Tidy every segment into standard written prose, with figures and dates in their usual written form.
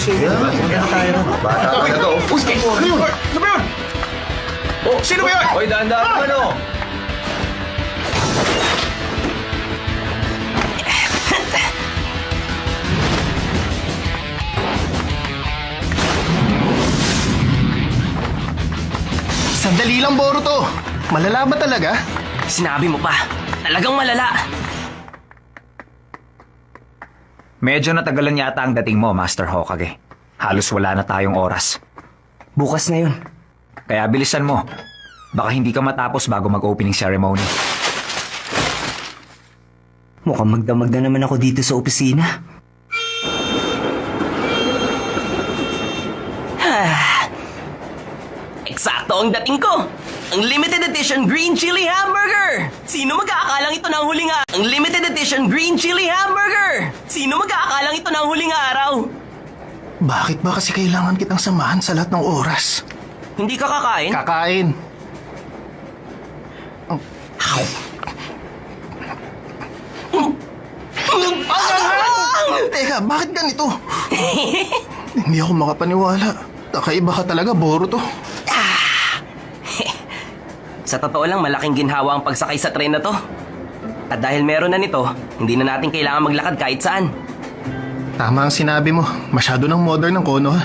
sige. Punta na tayo. Bata talaga, oh. Uy, ano yun? Ano ba yun? Oh, Sino ba yun? Hoy, dahan-dahan naman, oh. Sandali lang, Boruto. Malala ba talaga? Sinabi mo pa. Talagang malala. Medyo natagalan yata ang dating mo, Master Hokage. Halos wala na tayong oras. Bukas na yun. Kaya bilisan mo. Baka hindi ka matapos bago mag-opening ceremony. Mukhang magdamag na naman ako dito sa opisina. Eksakto ang dating ko! Ang limited edition green chili hamburger! Sino mag-aakalang ito ng huling araw? Ang limited edition green chili hamburger! Sino mag-aakalang ito ng huling araw? Bakit ba kasi kailangan kitang samahan sa lahat ng oras? Hindi ka kakain? Kakain. Teka, bakit ganito? Hindi ako makapaniwala. Kakaiba ka talaga, Boruto. Sa totoo lang, malaking ginhawa ang pagsakay sa tren na to. At dahil meron na nito, hindi na natin kailangan maglakad kahit saan. Tama ang sinabi mo. Masyado ng modern ng Kono, ha?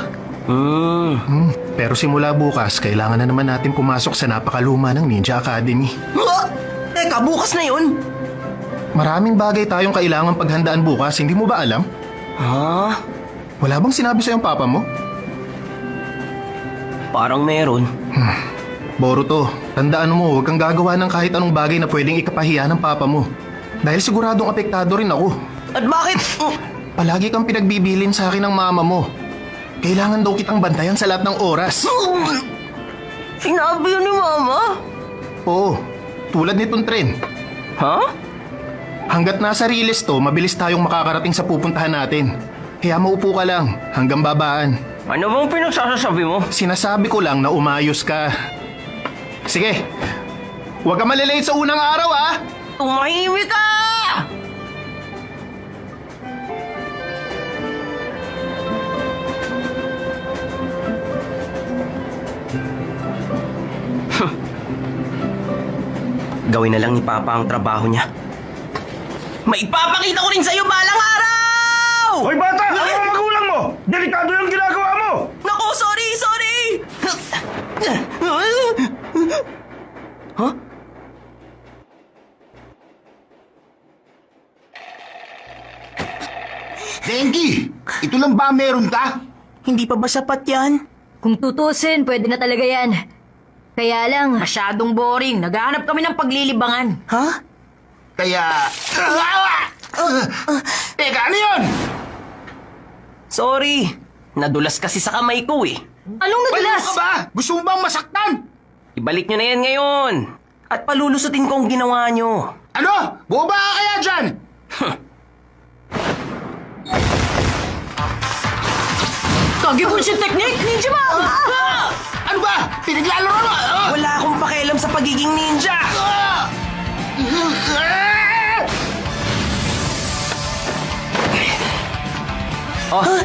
Pero simula bukas, kailangan na naman natin pumasok sa napakaluma ng Ninja Academy. Teka, bukas na yun? Maraming bagay tayong kailangan paghandaan bukas, hindi mo ba alam? Ha? Wala bang sinabi sa'yong papa mo? Parang meron. Boruto, tandaan mo, huwag kang gagawa ng kahit anong bagay na pwedeng ikapahiya ng papa mo. Dahil siguradong apektado rin ako. At bakit? Palagi kang pinagbibilin sa akin ng mama mo. Kailangan daw kitang bantayan sa lahat ng oras. Sinabi yun ni Mama? Oo, tulad nitong tren. Ha? Hanggat nasa riles to, mabilis tayong makakarating sa pupuntahan natin. Kaya maupo ka lang, hanggang babaan. Ano bang pinagsasasabi mo? Sinasabi ko lang na umayos ka. Sige, huwag ka malilate sa unang araw, ha? Tumahimik ka! Gawin na lang ni Papa ang trabaho niya. Maipapakita ko rin sa'yo balang araw! Hoy, bata! Ano ang magulang mo? Delikado yung ginagawa mo! Naku, sorry! Huh? Dengi! Ito lang ba meron ka? Hindi pa ba sapat yan? Kung tutusin, pwede na talaga yan. Kaya lang, Masyadong boring. Naghahanap kami ng paglilibangan. Ha? Kaya... Teka, ano yun? Sorry. Nadulas kasi sa kamay ko eh. anong Baliw nadulas? ka ba? Gusto mo bang masaktan? Ibalik nyo na yan ngayon. At palulusutin ko ang ginawa nyo. Ano? Boba ka kaya dyan? Kagi bullshit technique! Ninja Mom! Ano ba? Pinaglalaro mo? Wala akong pakialam sa pagiging ninja. Oh,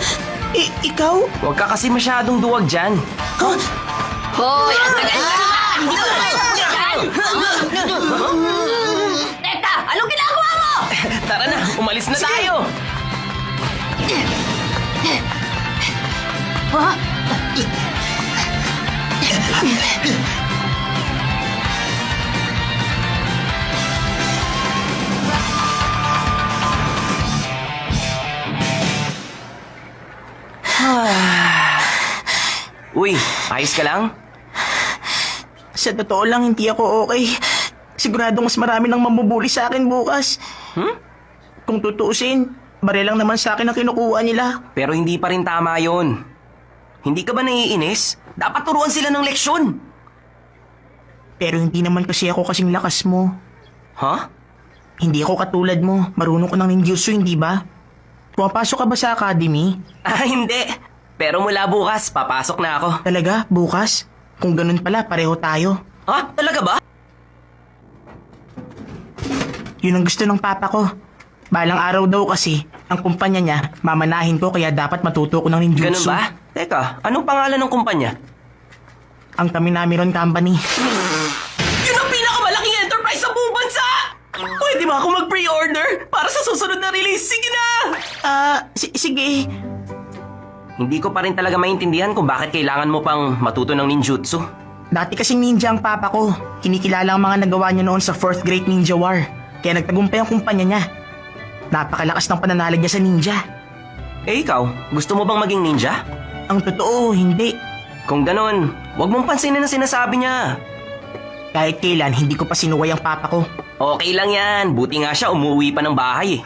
Ikaw? huwag ka kasi masyadong duwag dyan. Hoy, ang tagal Teka, anong ginagawa mo? Tara na, umalis na tayo. Ha? Uy, ayos ka lang? Sa totoo lang, hindi ako okay. Sigurado mas marami nang mamubuli sa akin bukas. Kung tutuusin, bare lang naman sa akin ang kinukuha nila. Pero hindi pa rin tama yon. Hindi ka ba naiinis? Dapat turuan sila ng leksyon. Pero hindi naman kasi ako kasing lakas mo. Ha? Hindi ako katulad mo. Marunong ka ng ninjutsu, hindi ba? Pumapasok ka ba sa academy? Ah, hindi. Pero mula bukas, papasok na ako. Talaga? Bukas? Kung ganun pala, pareho tayo. Ha? Talaga ba? Yun ang gusto ng papa ko. Balang araw daw kasi, Ang kumpanya niya, mamanahin ko kaya dapat matuto ko ng ninjutsu. Ganun ba? Teka, anong pangalan ng kumpanya? Ang Kaminamiron Company. Yun ang pinakamalaking enterprise sa buong bansa! Pwede ba ako mag-pre-order para sa susunod na release? Sige na! Sige. Hindi ko pa rin talaga maintindihan kung bakit kailangan mo pang matuto ng ninjutsu. Dati kasing ninja ang papa ko. Kinikilala ang mga nagawa niya noon sa 4th Great Ninja War. Kaya nagtagumpay ang kumpanya niya. Napakalakas ng pananalig niya sa ninja. Eh ikaw, gusto mo bang maging ninja? Ang totoo, hindi. Kung ganon, huwag mong pansinin ang sinasabi niya. Kahit kailan, hindi ko pa sinuway ang papa ko. Okay lang yan, buti nga siya umuwi pa ng bahay eh.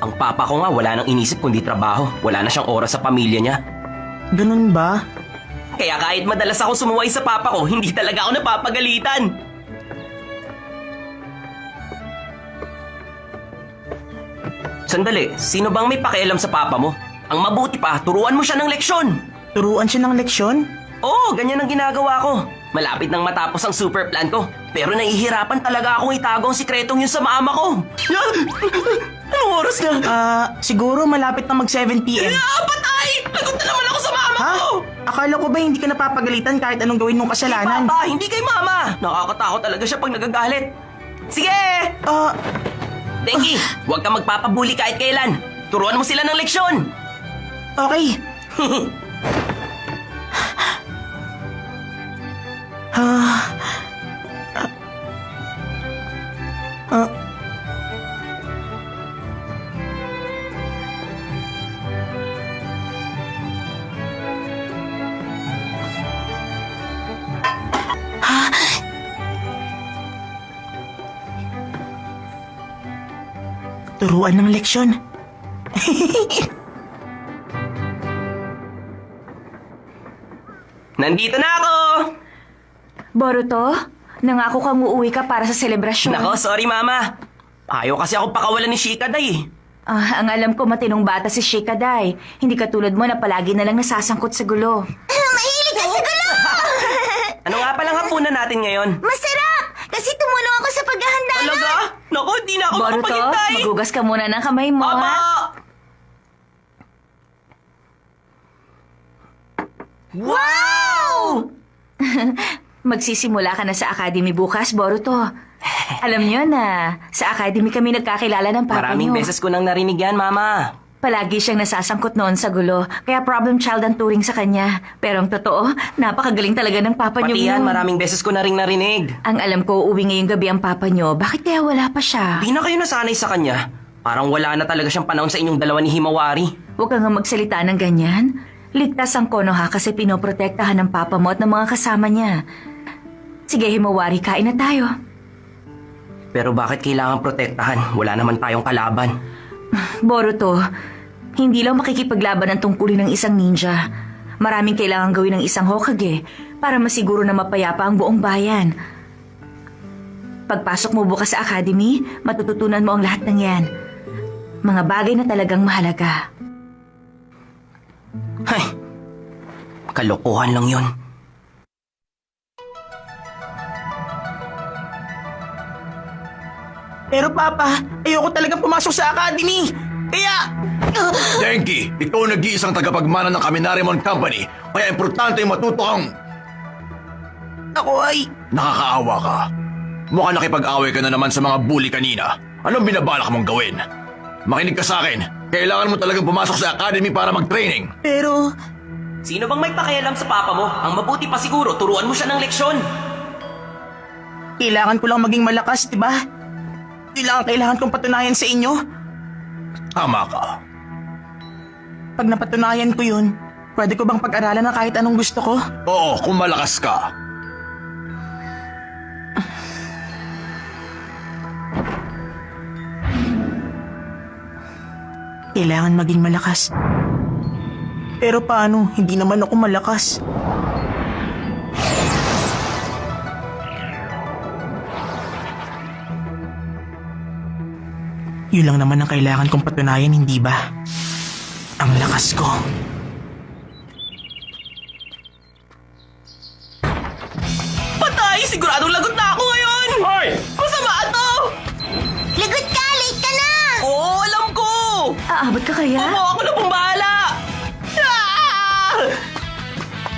Ang papa ko nga wala nang inisip kundi trabaho. Wala na siyang oras sa pamilya niya. Ganun ba? Kaya kahit madalas ako sumuway sa papa ko, hindi talaga ako napapagalitan. Sandali, sino bang may pakialam sa papa mo? Ang mabuti pa, turuan mo siya ng leksyon. Turuan siya ng leksyon? Oo, ganyan ang ginagawa ko. Malapit nang matapos ang super plan ko. Pero nahihirapan talaga akong itago ang sikretong yun sa mama ko. Anong oras na? Siguro malapit na mag 7 p.m. Patay! Lagot na naman ako sa mama Ha? ko! Akala ko ba hindi ka napapagalitan kahit anong gawin mong kasalanan? Papa, hindi kay mama. Nakakatakot talaga siya pag nagagalit. Sige! Denki, huwag kang magpapabuli kahit kailan. Turuan mo sila ng leksyon. Okay. Turuan ng leksyon. Nandito na ako! Boruto, nangako kang uuwi ka para sa selebrasyon. Nako, sorry mama. Ayaw kasi ako pakawalan ni Shikaday eh. Ang alam ko matinong bata si Shikaday. Hindi katulad mo na palagi na lang nasasangkot sa gulo. Mahilig ka sa gulo! Ano nga palang hapunan natin ngayon? Masarap! Kasi tumulong ako sa paghahanda na. Talaga? Naku, di na ako Boruto, makapaghintay. magugas ka muna ng kamay mo, Papa! ha? Wow! Magsisimula ka na sa academy bukas, Boruto. Alam niyo na, sa academy kami nagkakilala ng papa Maraming niyo. beses ko nang narinig yan, mama. Palagi siyang nasasangkot noon sa gulo, kaya problem child ang turing sa kanya. Pero ang totoo, napakagaling talaga ng papa niyo. Pati yan, ngayon. maraming beses ko na rin narinig. Ang alam ko, uuwi ngayong gabi ang papa niyo. Bakit kaya wala pa siya? Di na kayo nasanay sa kanya. Parang wala na talaga siyang panahon sa inyong dalawa ni Himawari. Huwag kang nga magsalita ng ganyan. Ligtas ang Konoha kasi pinoprotektahan ng papa mo at ng mga kasama niya. Sige, Himawari, kain na tayo. Pero bakit kailangan protektahan? Wala naman tayong kalaban. Boruto, hindi lang makikipaglaban ang tungkulin ng isang ninja. Maraming kailangan gawin ng isang Hokage para masiguro na mapayapa ang buong bayan. Pagpasok mo bukas sa academy, matututunan mo ang lahat ng yan. Mga bagay na talagang mahalaga. Hay, kalokohan lang yun. Pero papa, ayoko talagang pumasok sa academy. Kaya... Denki, ikaw ang nag-iisang tagapagmana ng Kaminarimon Company. Kaya importante matuto kang Ako ay... nakakaawa ka. Mukhang nakipag-away ka na naman sa mga bully kanina. Anong binabalak mong gawin? Makinig ka sa akin. Kailangan mo talagang pumasok sa academy para mag-training. Pero... Sino bang may pakialam sa papa mo? Ang mabuti pa siguro, turuan mo siya ng leksyon. Kailangan ko lang maging malakas, di ba? Kailangan kong patunayan sa inyo. Tama ka. Pag napatunayan ko yun, pwede ko bang pag-aralan na kahit anong gusto ko? Oo, kung malakas ka. Kailangan maging malakas. Pero paano? Hindi naman ako malakas. Yun lang naman ang kailangan kong patunayan, hindi ba? Ang lakas ko. Patay! Siguradong lagot na ako ngayon! Hoy! Masama to! Lagot ka! Late ka na! Oo, alam ko! Aabot Kuya? Opo, ako na pong bahala! Ah!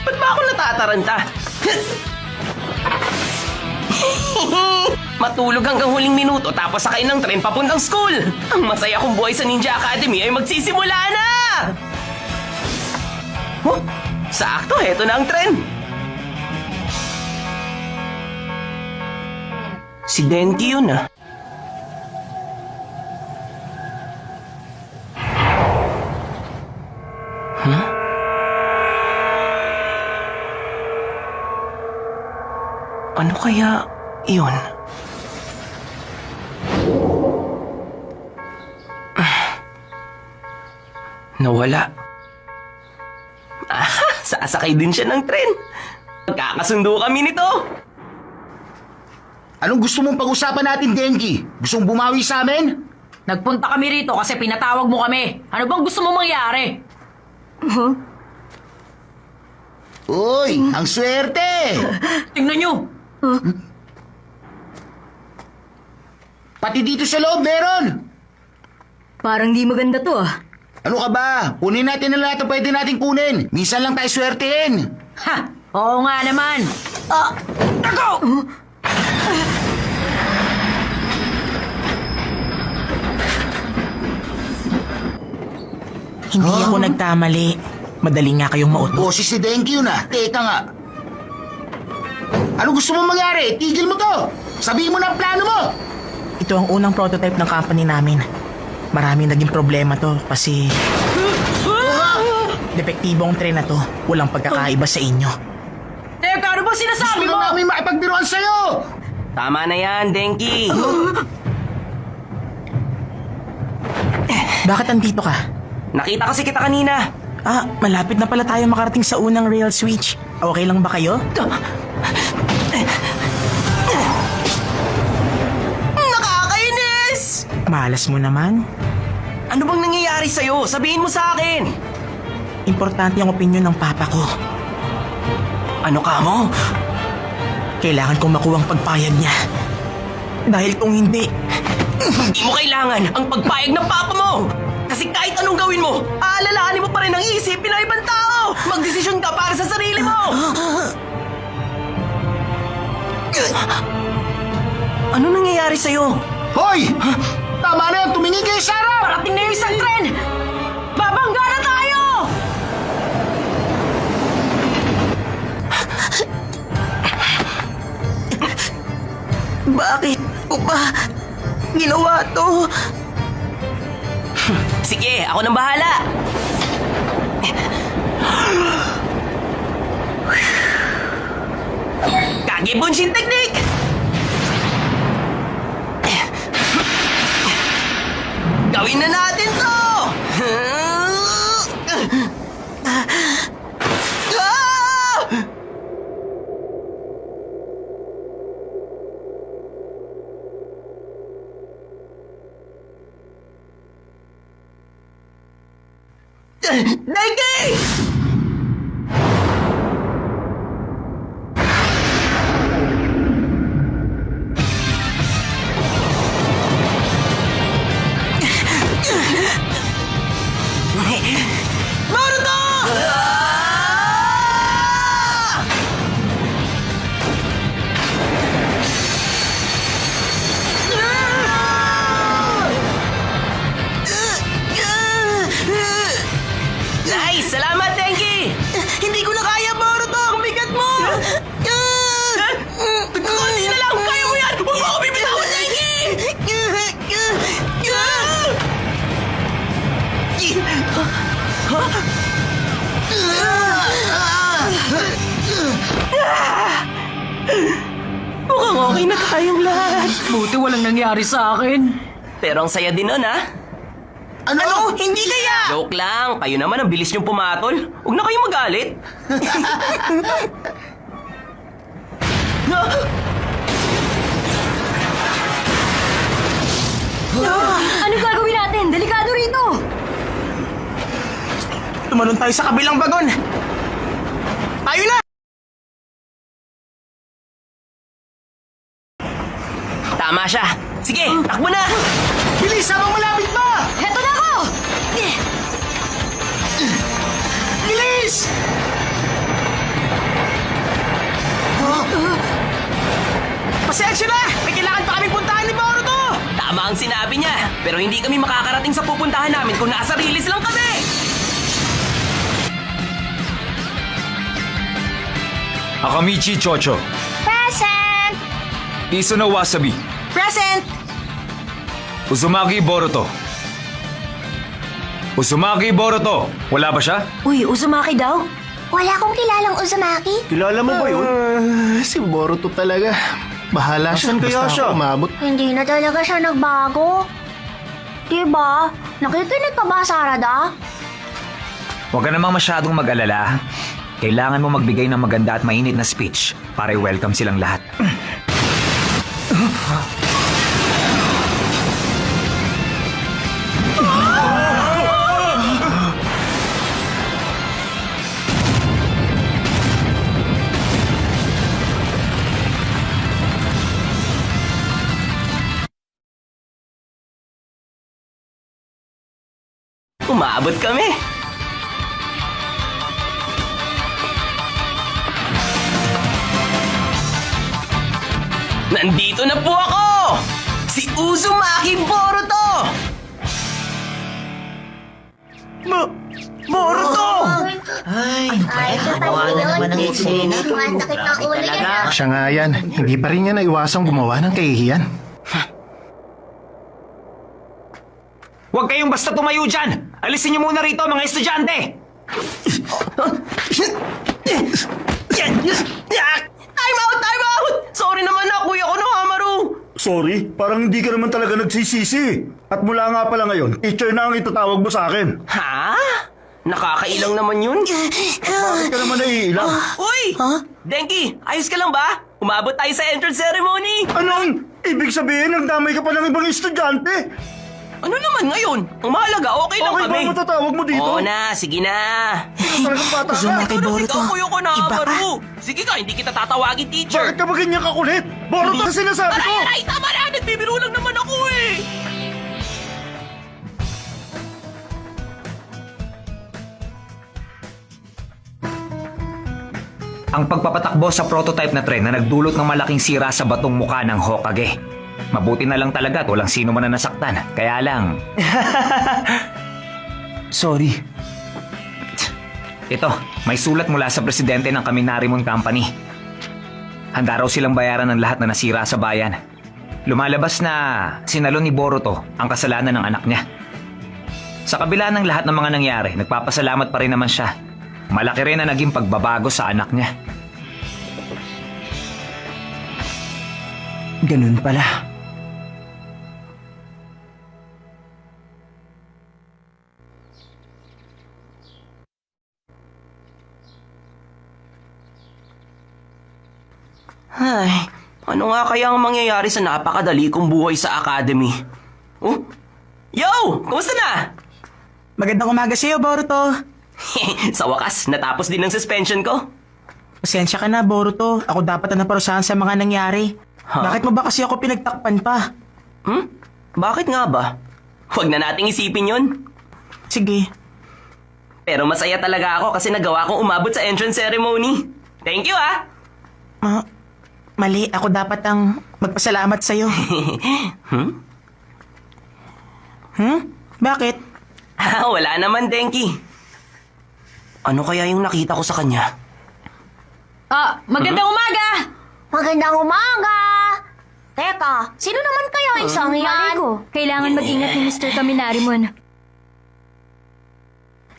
Ba't ba ako natataranta? Matulog hanggang huling minuto tapos sakay ng tren papuntang school. Ang masaya kong buhay sa Ninja Academy ay magsisimula na! Huh? Sakto, heto na ang tren. Si Denki yun ah. Ano kaya yun? Nawala. Sasakay din siya ng tren. Magkakasundo kami nito. Anong gusto mong pag-usapan natin, Denki? Gustong bumawi sa amin? Nagpunta kami rito kasi pinatawag mo kami. Ano bang gusto mo mangyari? Uy, ang swerte! Tingnan nyo. Pati dito sa loob meron! Parang di maganda to ah. Ano ka ba? Kunin natin na lahat ang pwede natin kunin. Minsan lang tayo swertein. Ha! Oo nga naman. Hindi ako nagkamali. Madali nga kayong mauto. Boses ni Denki yun ah. Teka nga. Ano gusto mo mangyari? Tigil mo to! Sabihin mo na ang plano mo! Ito ang unang prototype ng company namin. Maraming naging problema to kasi... Depektibo ang tren na to. Walang pagkakaiba sa inyo. Teka, ano ba sinasabi Gusto mo? na namin makipagbiruan sa'yo! Tama na yan, Denki. Bakit andito ka? Nakita kasi kita kanina. Malapit na pala tayo makarating sa unang rail switch. Okay lang ba kayo? Nakakainis! Malas mo naman. Ano bang nangyayari sa'yo? Sabihin mo sa akin. Importante ang opinyon ng papa ko. Ano ka mo? Kailangan kong makuha ang pagpayag niya. Dahil kung hindi, Hindi mo kailangan ang pagpayag ng papa mo! Kasi kahit anong gawin mo, aalalahanin mo pa rin ang isipin ng ibang tao! Magdesisyon ka para sa sarili mo! Ano nangyayari sa'yo? Hoy! Tama na yan! Tumingin kayo sa harap! Parating na yung isang tren! Babangga na tayo! bakit ko ba ginawa to? Sige, ako nang bahala! Kage Bunshin Technique! Gawin na natin to! Denki! Naruto! Nice! Salamat, Denki! Hindi ko na kaya, Boruto! Ang bigat mo! Kunti na lang! Kaya mo yan! Huwag mo ako bibitawan, Denki! Mukhang okay na tayong lahat. Buti walang nangyari sa akin. Pero ang saya din nun, ha? Ano? Hindi kaya! Joke lang. Kayo naman ang bilis niyong pumatol. Huwag na kayong magalit. Ano gagawin natin? Delikado rito! Tumalon tayo sa kabilang bagon. Tayo na! Tama siya. Sige, takbo na! Bilis habang malapit pa! Heto na ako! Bilis! Pasensya na! May kailangan pa kami puntahan ni Boruto! Tama ang sinabi niya, pero hindi kami makakarating sa pupuntahan namin kung nasa release lang kami! Akamichi Chocho. Present! Isuno Wasabi. Present! Uzumaki Boruto. Uzumaki Boruto. Wala ba siya? Uy, Uzumaki daw. Wala akong kilalang Uzumaki. Kilala mo ba yun? Si Boruto talaga. Bahala siya. Asan kaya Basta siya? ako umabot. Hindi na talaga siya nagbago. Diba? Nakikinig ka ba, Sarada? Huwag ka namang masyadong mag-alala. Kailangan mo magbigay ng maganda at mainit na speech para i-welcome silang lahat. Umabot kami! Nandito na po ako! Si Uzumaki Boruto! Boruto! Ay, gawa na naman ng eksena. Sakit ng ulo yan. Siya nga yan. Hindi pa rin niya naiwasang gumawa ng kahihiyan. Huwag kayong basta tumayo dyan! Alisin niyo muna rito, mga estudyante! Time out! Time out! Sorry naman na, kuya ko Hamaru! Sorry, parang hindi ka naman talaga nagsisisi. At mula nga pala ngayon, teacher na ang itatawag mo sa akin. Ha? Nakakailang naman yun? Bakit ka naman naiilang? Uy! Denki, ayos ka lang ba? Umabot tayo sa entrance ceremony! Anong? Ibig sabihin, nagdamay ka pa ng ibang estudyante? Ano naman ngayon? Ang mahalaga, okay lang Okay kami. ba matatawag mo dito? Oo na, sige na. Talagang bata ka. Uzumaki Boruto. Ikaw, kuya ko Iba ka. Hamaru. Sige ka, hindi kita tatawagin, teacher. Bakit ka ba ganyan kakulit? Boruto ang sinasabi ko! Aray, tama na! Nagbibiro lang naman ako eh! Ang pagpapatakbo sa prototype na tren na nagdulot ng malaking sira sa batong muka ng Hokage. Mabuti na lang talaga at walang sino man na nasaktan. Kaya lang, Sorry. ito, may sulat mula sa presidente ng Kaminarimon Company. Handa raw silang bayaran ng lahat na nasira sa bayan. Lumalabas na sinalo ni Boruto ang kasalanan ng anak niya. Sa kabila ng lahat ng mga nangyari, nagpapasalamat pa rin naman siya. Malaki rin na naging pagbabago sa anak niya. Ganun pala. Ay, ano nga kaya ang mangyayari sa napakadali kong buhay sa academy? Oh? Yo! Kumusta na? Magandang umaga sa'yo, Boruto. Sa wakas, natapos din ang suspension ko. Pasensya ka na, Boruto. Ako dapat na naparusahan sa mga nangyari. Bakit mo ba kasi ako pinagtakpan pa? Bakit nga ba? Huwag na nating isipin yon. Sige. Pero masaya talaga ako kasi nagawa kong umabot sa entrance ceremony. Thank you, ah! Mali, ako dapat ang magpasalamat sa'yo. Bakit? Wala naman, Denki. Ano kaya yung nakita ko sa kanya? Magandang umaga! Magandang umaga! Teka, sino naman kaya isang Malay yan? ko, kailangan mag-ingat ni Mr. Kaminarimon.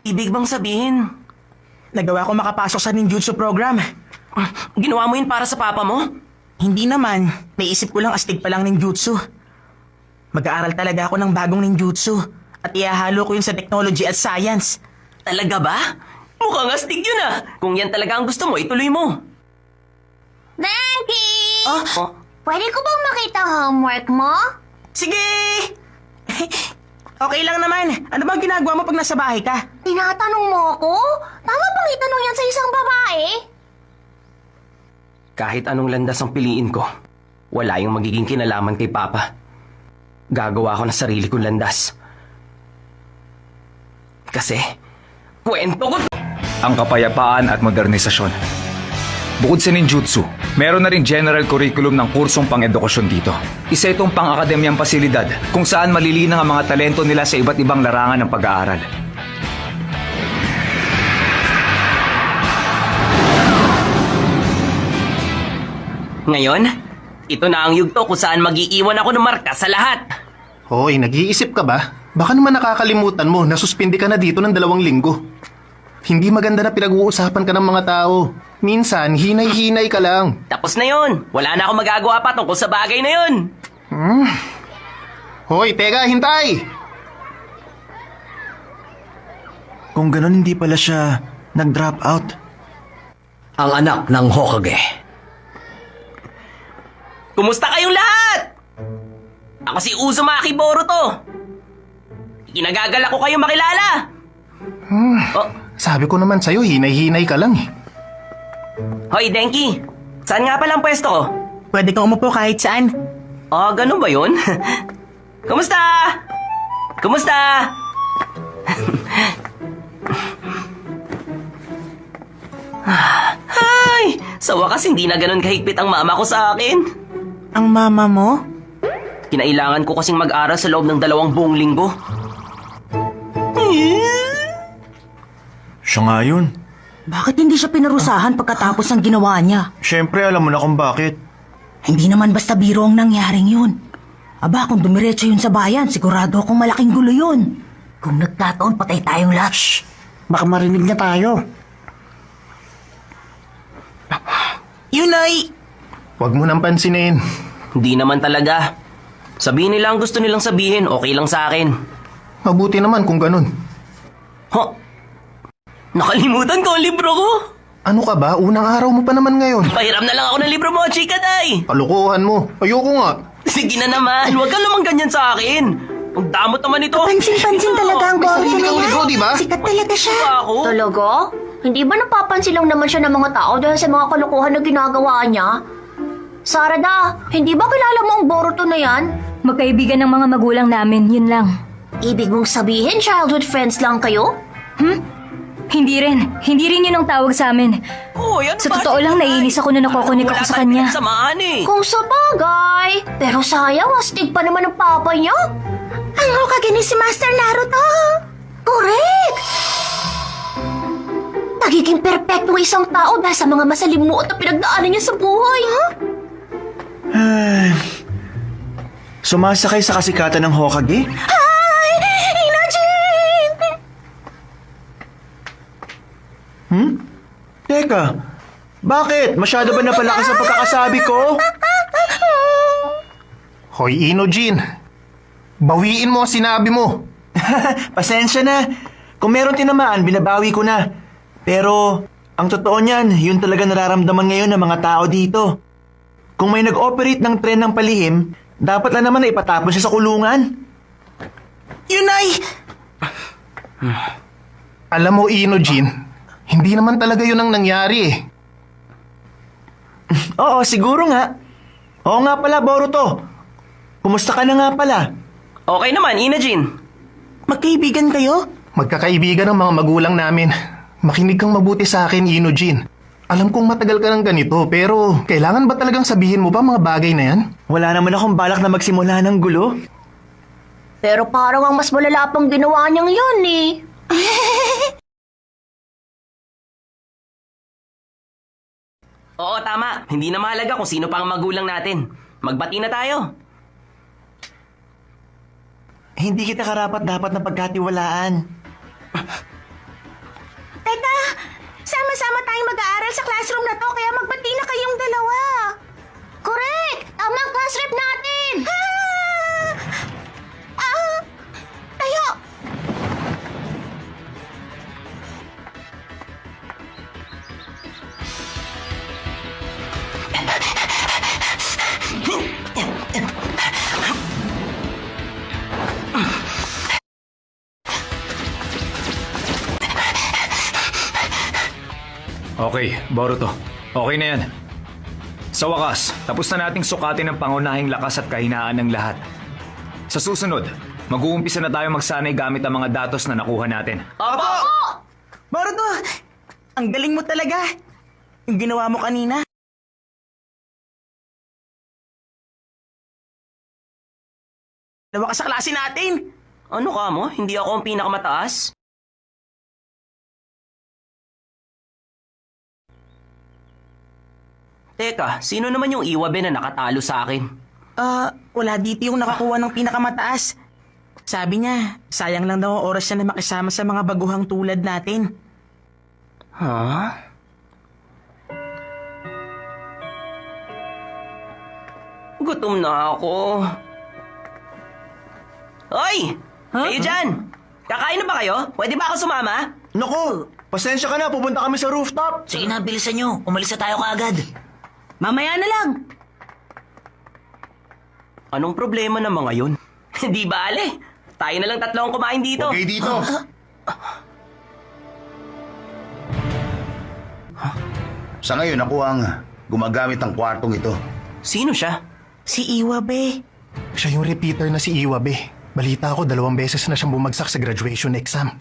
Ibig bang sabihin, Nagawa ko makapasok sa ninjutsu program. ginawa mo yun para sa papa mo? Hindi naman. Naisip ko lang astig pa lang ninjutsu. Mag-aaral talaga ako ng bagong ninjutsu. At ihahalo ko yun sa technology at science. Talaga ba? Mukhang astig yun ah. Kung yan talaga ang gusto mo, ituloy mo. Denki! Oh? Pwede ko bang makita homework mo? Sige! Okay lang naman. Ano bang ginagawa mo pag nasa bahay ka? Tinatanong mo ako? Tama bang itanong yan sa isang babae? Kahit anong landas ang piliin ko, wala yung magiging kinalaman kay Papa. Gagawa ko ng sarili kong landas. Kasi, kwento ko. ang kapayapaan at modernisasyon. Bukod sa ninjutsu, meron na rin general curriculum ng kursong pang-edukasyon dito. Isa itong pang-akademyang pasilidad kung saan malilinang ang mga talento nila sa iba't ibang larangan ng pag-aaral. Ngayon, ito na ang yugto kung saan mag-iiwan ako ng marka sa lahat. Hoy, nag-iisip ka ba? Baka naman nakakalimutan mo na suspindi ka na dito ng 2 linggo. Hindi maganda na pinag-uusapan ka ng mga tao. Minsan, hinay-hinay ka lang. Tapos na yon. Wala na akong magagawa pa tungkol sa bagay na yon. Hoy, teka, hintay! Kung ganun, hindi pala siya nag-drop out. Ang anak ng Hokage. Kumusta kayong lahat? Ako si Uzumaki Boruto. Kinagagalak ko kayong makilala. Oh, Sabi ko naman sa'yo, hinay-hinay ka lang eh. hoy Denki. Saan nga palang pwesto ko? Pwede kang umupo kahit saan. Ah, ganun ba yun? Kumusta? Kumusta? Ay, sa wakas hindi na ganun kahigpit ang mama ko sa akin. Ang mama mo? Kinailangan ko kasing mag-aral sa loob ng 2 buong linggo. Siya nga yun. Bakit hindi siya pinarusahan pagkatapos ng ginawa niya? Siyempre, alam mo na kung bakit. Hindi naman basta biro ang nangyaring yun. Aba, kung dumiretso yun sa bayan, sigurado akong malaking gulo yun. Kung nagkataon, patay tayong lahat. Shh! Baka marinig na tayo. Yun ay... Huwag mo nang pansinin. Hindi naman talaga. Sabihin nila ang gusto nilang sabihin, okay lang sa akin. Mabuti naman kung ganun. Nakalimutan ko ang libro ko. Ano ka ba? Unang araw mo pa naman ngayon. Pahiram na lang ako ng libro mo, chika day. Kalukuhan mo. Ayoko nga. Sige na naman, huwag ka naman ganyan sa akin. Ang damot naman ito. Pansin-pansin talaga ang Boruto sarili na kang yan. libro, di ba? Sikat talaga siya. Ako? Talaga? Hindi ba napapansin lang naman siya ng mga tao dahil sa mga kalokohan na ginagawa niya? Sarada, hindi ba kilala mo ang Boruto na yan? Magkaibigan ng mga magulang namin, yun lang. Ibig mong sabihin childhood friends lang kayo? Hindi rin yun ang tawag sa amin. Uy, ano Sa ba? totoo lang, naiinis ako na nakokonek ako sa kanya. Samaan eh. Kung sa bagay. Pero sayang, astig pa naman ang papa niya. Ang Hokage ni si Master Naruto. Correct! Nagiging perpektong isang tao dahil sa mga masalimuot na pinagdaanan niya sa buhay. Sumasakay sa kasikatan ng Hokage? Hi! Inajin! Teka, bakit? Masyado ba napalakas ang pagkakasabi ko? Hoy, Inojin. Bawiin mo ang sinabi mo. Pasensya na. Kung meron tinamaan, binabawi ko na. Pero, ang totoo niyan, yun talaga nararamdaman ngayon ng mga tao dito. Kung may nag-operate ng tren ng palihim, dapat lang naman na ipatapon siya sa kulungan. Yun ay... Alam mo, Inojin, hindi naman talaga yun ang nangyari eh. Oo, siguro nga. Oo nga pala, Boruto. Kumusta ka na nga pala? Okay naman, Inajin. Magkaibigan kayo? Magkakaibigan ng mga magulang namin. Makinig kang mabuti sa akin, Inojin. Alam kong matagal ka ng ganito, pero kailangan ba talagang sabihin mo ba mga bagay na yan? Wala naman akong balak na magsimula ng gulo. Pero parang ang mas malala pang ginawa niyang yun eh. Oo, tama. Hindi na mahalaga kung sino pa ang magulang natin. Magbati na tayo. Hindi kita karapat-dapat na pagkatiwalaan. Teka, sama-sama tayong mag-aaral sa classroom na to kaya magbati na kayong dalawa. Correct! Tama ang class rep natin! Tayo! Okay, Boruto. Okay na yan. Sa wakas, tapos na nating sukatin ang pangunahing lakas at kahinaan ng lahat. Sa susunod, mag-uumpisa na tayo magsanay gamit ang mga datos na nakuha natin. Opo! Boruto, Ang galing mo talaga. Yung ginawa mo kanina. Dalawa ka sa klase natin. Ano ka mo? Hindi ako ang pinakamataas? Teka, sino naman yung Iwabe na nakatalo sa akin? Wala dito yung nakakuha ng pinakamataas. Sabi niya, sayang lang daw ang oras niya na makisama sa mga baguhang tulad natin. Ha? Gutom na ako. Hoy! Kayo dyan! Kakain na ba kayo? Pwede ba ako sumama? Naku, pasensya ka na, pupunta kami sa rooftop. Sige na, bilisan niyo. Umalis na tayo kaagad. Mamaya na lang. Anong problema ng mga yun? Di bale. Tayo na lang tatlo ang kumain dito. Okay dito. Sa ngayon, ako ang gumagamit ng kwartong ito. Sino siya? Si Iwabe. Siya yung repeater na si Iwabe. Balita ko, 2 beses na siyang bumagsak sa graduation exam.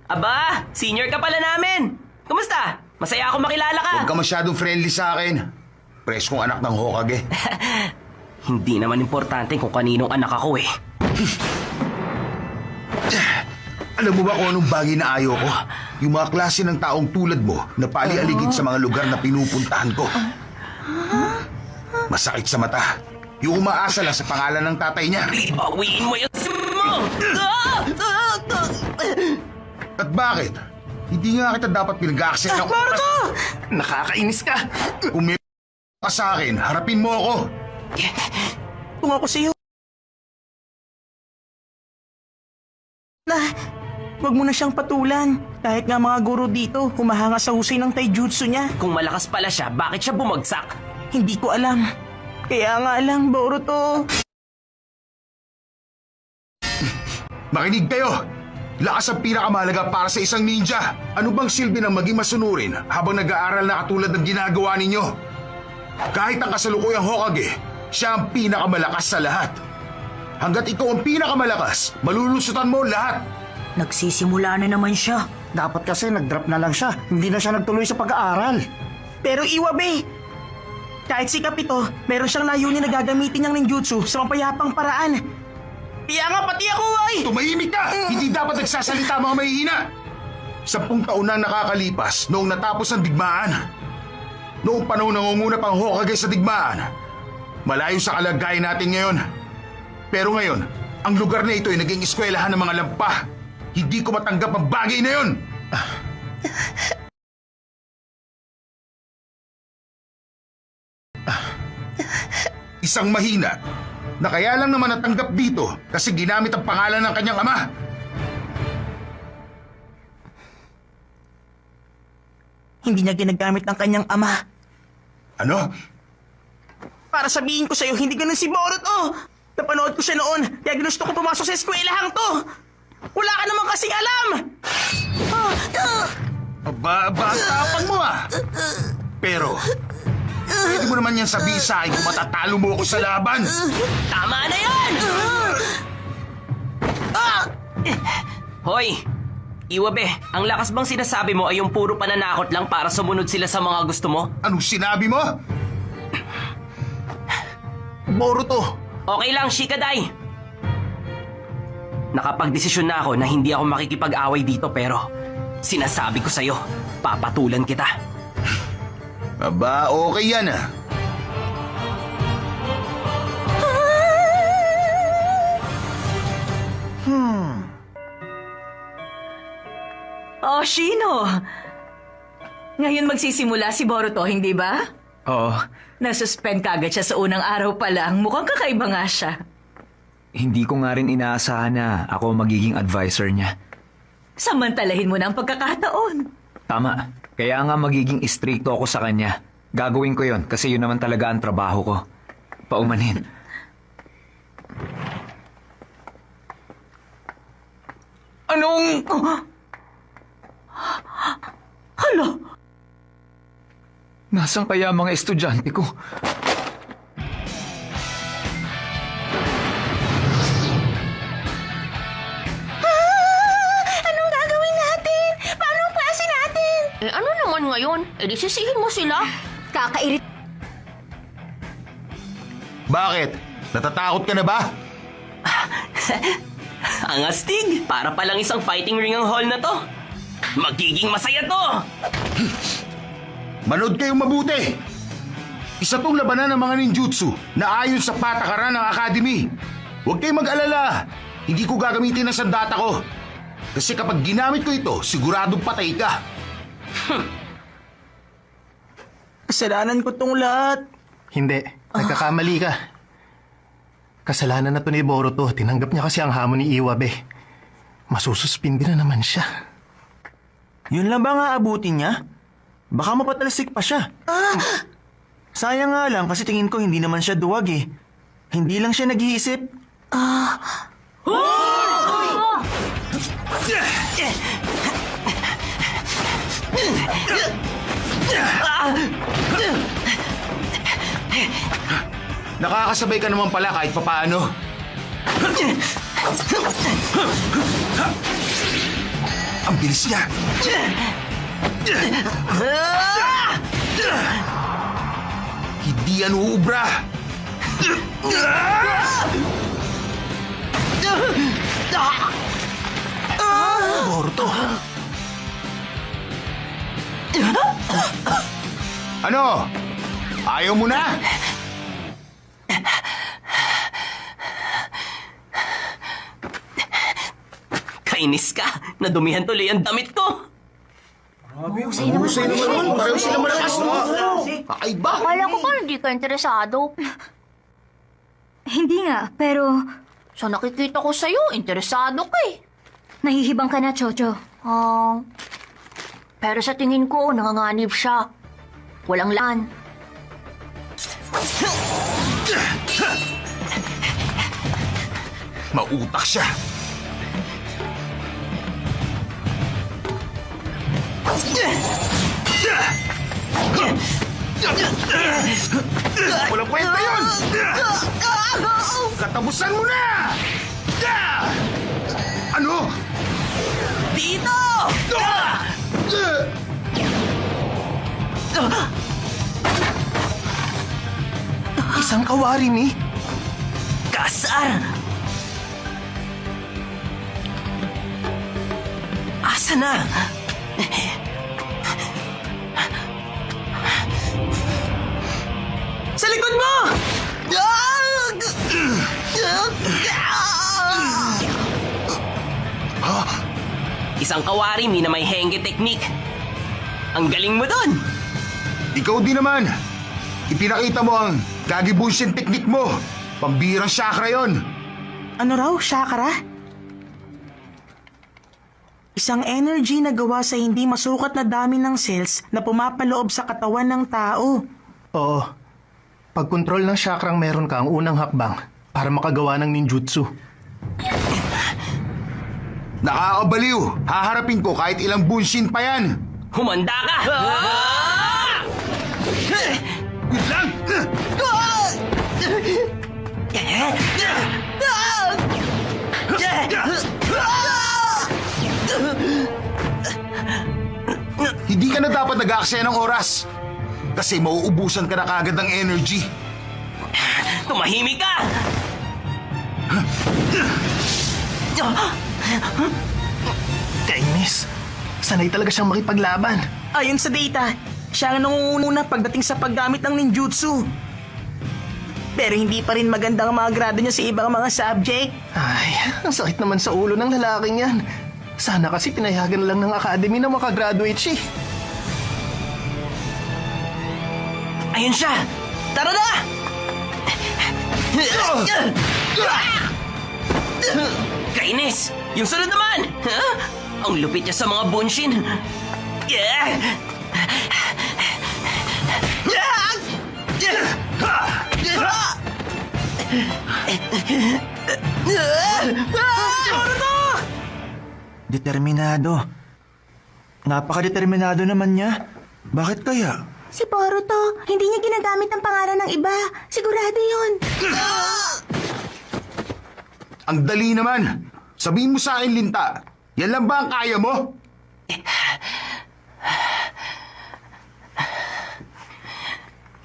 Aba, senior ka pala namin. Kumusta? Masaya ako makilala ka. Huwag ka masyadong friendly sa akin. Preskong anak ng Hokage. Hindi naman importante kung kaninong anak ako eh. Alam mo ba kung anong bagay na ayaw ko? Yung mga klase ng taong tulad mo na pali-aligid sa mga lugar na pinupuntahan ko. Masakit sa mata. Yung umaasa lang sa pangalan ng tatay niya. Bawiin mo yung mo! At bakit? Hindi nga kita dapat pinag-aaksaya ng oras. Nakakainis ka! Kung may ka sa akin, harapin mo ako. Kung ako sa'yo. Huwag mo na siyang patulan. Kahit nga mga guro dito, humahanga sa husay ng taijutsu niya. Kung malakas pala siya, bakit siya bumagsak? Hindi ko alam. Kaya nga lang, Boruto. Makinig kayo! Lakas ang pinakamahalaga para sa isang ninja. Ano bang silbi ng maging masunurin habang nag-aaral na katulad ng ginagawa ninyo? Kahit ang kasalukuyang Hokage, siya ang pinakamalakas sa lahat. Hanggat ikaw ang pinakamalakas, malulusutan mo lahat. Nagsisimula na naman siya. Dapat kasi nag-drop na lang siya. Hindi na siya nagtuloy sa pag-aaral. Pero Iwabe, kahit sikap ito, meron siyang layunin na gagamitin niyang ninjutsu sa mapayapang paraan. Kaya nga pati ako ay! Tumahimik ka! Hindi dapat nagsasalita mga mahihina! 10 taon na nakakalipas noong natapos ang digmaan. Noong panahon nangunguna pang Hokage sa digmaan. Malayo sa kalagayan natin ngayon. Pero ngayon, ang lugar na ito ay naging eskwelahan ng mga lampa. Hindi ko matanggap ang bagay na yun! Isang mahina na kaya lang naman natanggap dito kasi ginamit ang pangalan ng kanyang ama. Hindi niya ginagamit ng kanyang ama. Ano? Para sabihin ko sa'yo, hindi ganun si Boruto. Napanood ko siya noon, kaya ginusto ko pumasok sa eskwelahang to. Wala ka naman kasing alam. Tapang mo ah. Pero, pwede mo naman yan sabihin sa akin kung matatalo mo ako sa laban. Tama na yan! Hoy! Iwabe, ang lakas bang sinasabi mo ay yung puro pananakot lang para sumunod sila sa mga gusto mo? Anong sinabi mo? Boruto! Okay lang, Shikadai. Nakapagdesisyon na ako na hindi ako makikipag-away dito pero sinasabi ko sa'yo, papatulan kita. Aba, okay yan ah. Oh, Shino! Ngayon magsisimula si Boruto, hindi ba? Oo, Nasuspend kagad siya sa unang araw pa lang. Mukhang kakaiba nga siya. hindi ko nga rin inaasahan na ako ang magiging advisor niya. Samantalahin mo na ang pagkakataon. Tama, kaya nga magiging istrikto ako sa kanya. Gagawin ko yon kasi yun naman talaga ang trabaho ko. Paumanhin. Anong... Hala! Nasaan kaya mga estudyante ko? Anong gagawin natin? Paano ang klase natin? yun. E di sisihin mo sila. Kakairit. Bakit? Natatakot ka na ba? Ang astig! Para palang isang fighting ring ang hall na to. Magiging masaya to! Manood kayong mabuti! Isa tong labanan ng mga ninjutsu na ayon sa patakaran ng Academy. Huwag kayong mag-alala. Hindi ko gagamitin ang sandata ko. Kasi kapag ginamit ko ito, siguradong patay ka. Kasalanan ko tong lahat. Hindi, nagkakamali ka. Kasalanan na to ni Boruto. Tinanggap niya kasi ang hamon ni Iwabe. Masususpindi na naman siya. Yun lang ba nga abutin niya? Baka mapatalsik pa siya. Sayang nga lang kasi tingin ko hindi naman siya duwag eh. Hindi lang siya nag-iisip. Nakakasabay ka naman pala kahit papaano. Ang bilis niya. Hindi yan uubra. Boruto, Ano? Ayaw mo na? Kainis ka! Nadumihan tuloy ang damit ko! Husay naman nun. Pareho sila malakas, no? Kakaiba. Akala ko pa hindi ka interesado. Hindi nga, pero Sa nakikita ko sa'yo, interesado ka eh. nahihibang ka na, Chocho. Pero sa tingin ko, nanganganib siya. Walang lan. Mautak siya. Walang kwenta yun! Katapusan mo na! Ano? Dito! isang kawari ni. Kasar! Asa na? Sa likod mo! Isang kawarimi na may henge technique. Ang galing mo doon! Ikaw din naman. Ipinakita mo ang Gagibushin technique mo. Pambirang chakra yon. Ano raw, chakra? Isang energy na gawa sa hindi masukat na dami ng cells na pumapaloob sa katawan ng tao. Oo. Pagkontrol ng chakrang meron ka ang unang hakbang para makagawa ng ninjutsu. Nakakabaliw. Haharapin ko kahit ilang bunshin pa yan. Humanda ka! Yun lang. Hindi ka na dapat nag-aaksaya ng oras. Kasi mauubusan ka na kagad ng energy. Tumahimik ka! Kainis. Sanay talaga siyang makipaglaban. Ayon sa data, siya ang nangunguna pagdating sa paggamit ng ninjutsu. Pero hindi pa rin maganda ang mga grado niya sa ibang mga subject. Ay, ang sakit naman sa ulo ng lalaking yan. Sana kasi pinayagan lang ng academy na makagraduate siya. Ayun siya! Tara na! Kainis! Yung sunod naman! Huh? Ang lupit niya sa mga bunshin! Determinado. Napaka-determinado naman niya. Bakit kaya? Si Boruto, hindi niya ginagamit ang pangalan ng iba. Sigurado yun. Ang dali naman. Sabihin mo sa akin, Linta. Yan lang ba ang kaya mo?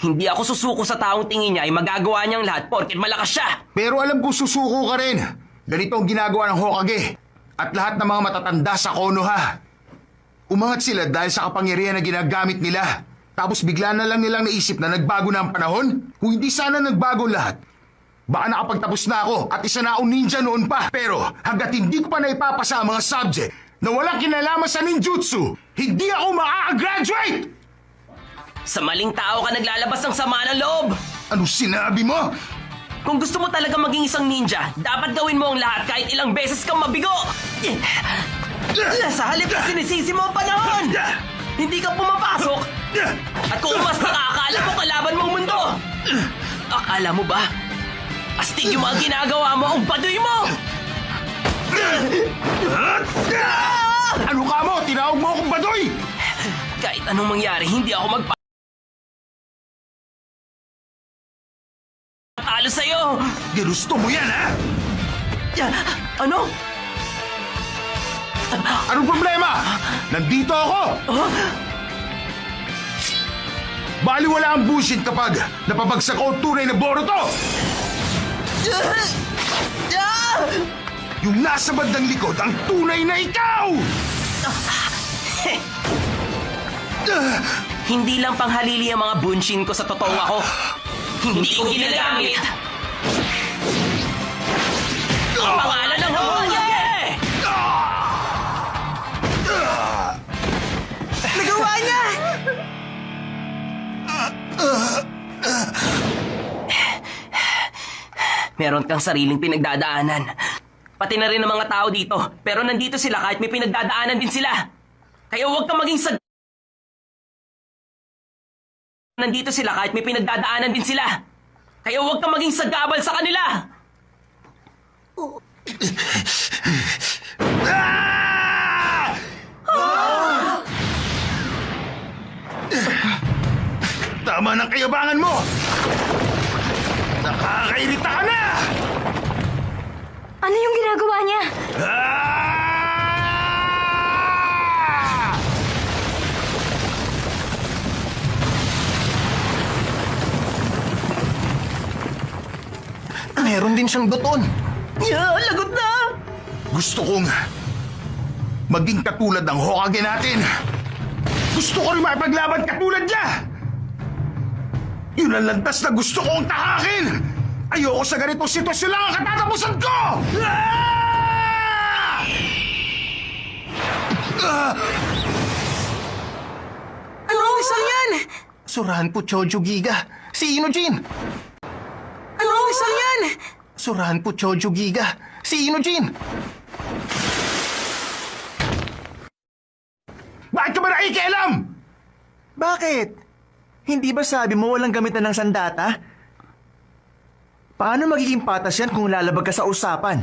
Hindi ako susuko sa taong tingin niya ay magagawa niyang lahat porket malakas siya. Pero alam ko susuko ka rin. Ganito ang ginagawa ng Hokage. At lahat ng mga matatanda sa Konoha. Umangat sila dahil sa kapangyarihan na ginagamit nila. Tapos bigla na lang nilang naisip na nagbago na ang panahon. Kung hindi sana nagbago lahat, baka nakapagtapos na ako at isa na akong ninja noon pa. Pero hanggat hindi ko pa naipapasa ang mga subject na walang kinalaman sa ninjutsu, hindi ako maa-graduate! Sa maling tao ka naglalabas ng sama ng loob. Ano sinabi mo? Kung gusto mo talaga maging isang ninja, dapat gawin mo ang lahat kahit ilang beses kang mabigo. Sa halip na sinisisi mo ang panahon, hindi ka pumapasok. At kung mas nakakala mo, kalaban mo ang mundo. Akala mo ba? Astig yung mga ginagawa mo, ang baduy mo! Ano ka mo? Tinawag mo akong badoy! Kahit anong mangyari, hindi ako magpatalo sa'yo! Ginusto mo yan, ha? Ano? Anong problema? Nandito ako! Baliwala ang bullshit kapag napabagsak ko ang tunay na Boruto! Yung nasa bandang likod ang tunay na ikaw! Hindi lang panghalili ang mga bunshin ko sa totoong ako. Hindi ko ginagamit. Ang pangalan ng Hokage! Nagawa niya! Meron kang sariling pinagdadaanan. Pati na rin ang mga tao dito. Pero nandito sila kahit may pinagdadaanan din sila. Kaya huwag kang maging Nandito sila kahit may pinagdadaanan din sila. Kaya huwag kang maging sagabal sa kanila. Tama ng kayabangan mo! Nakakairita ka na! Ano yung ginagawa niya? Meron din siyang buton. Lagot na! Gusto kong maging katulad ng Hokage natin. Gusto ko rin makipaglaban katulad niya. Yun ang landas na gusto kong tahakin. Ayoko sa ganitong sitwasyon lang ang katatapusan ko! Anong isang yan? Surahan po Chojo Giga. Si Inojin. Anong isang yan? Surahan po Chojo Giga. Si Inojin. Bakit ka ba nakikialam? Bakit? Hindi ba sabi mo walang gamitan ng sandata? Paano magiging patas yan kung lalabag ka sa usapan?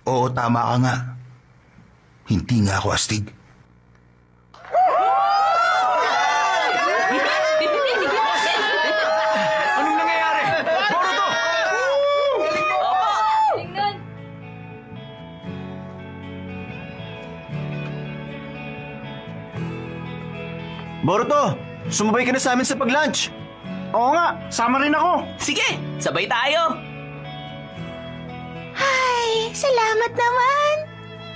Oo, tama ka nga. Hindi nga ako astig. Anong nangyayari? Boruto! Boruto, sumabay ka na sa amin sa pag-lunch. Oo nga, sama rin ako. Sige, sabay tayo. Ay, salamat naman.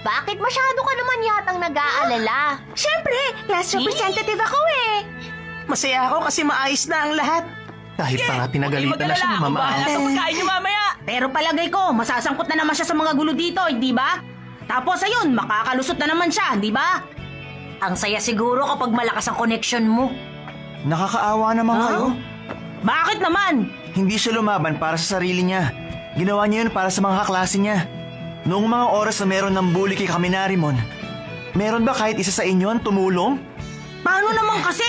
Bakit masyado ka naman yatang nag-aalala? Siyempre, class representative ako eh. Masaya ako kasi maayos na ang lahat. Kahit pa nga pinagalitan na siya ni Mama Bahala Ang. sa pagkain niyo mamaya. Pero palagay ko, masasangkot na naman siya sa mga gulo dito, hindi ba? Tapos ayun, makakalusot na naman siya, hindi ba? Ang saya siguro kapag malakas ang connection mo. Nakakaawa naman kayo. Bakit naman? Hindi siya lumaban para sa sarili niya. Ginawa niya yun para sa mga kaklase niya. Noong mga oras na meron ng bully kay Kaminarimon, meron ba kahit isa sa inyo ang tumulong? Paano naman kasi?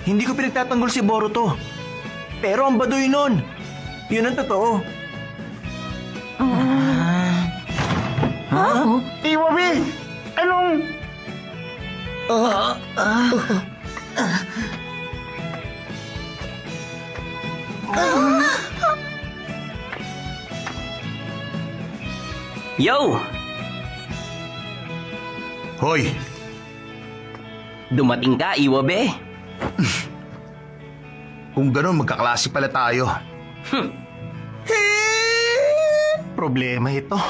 Hindi ko pinagtatanggol si Boruto. Pero ang baduy nun. Yun ang totoo. Iwabi! Anong... Yo! Hoy, Dumating ka, Iwabe. kung gano'n magkaklase pala tayo. Problema ito.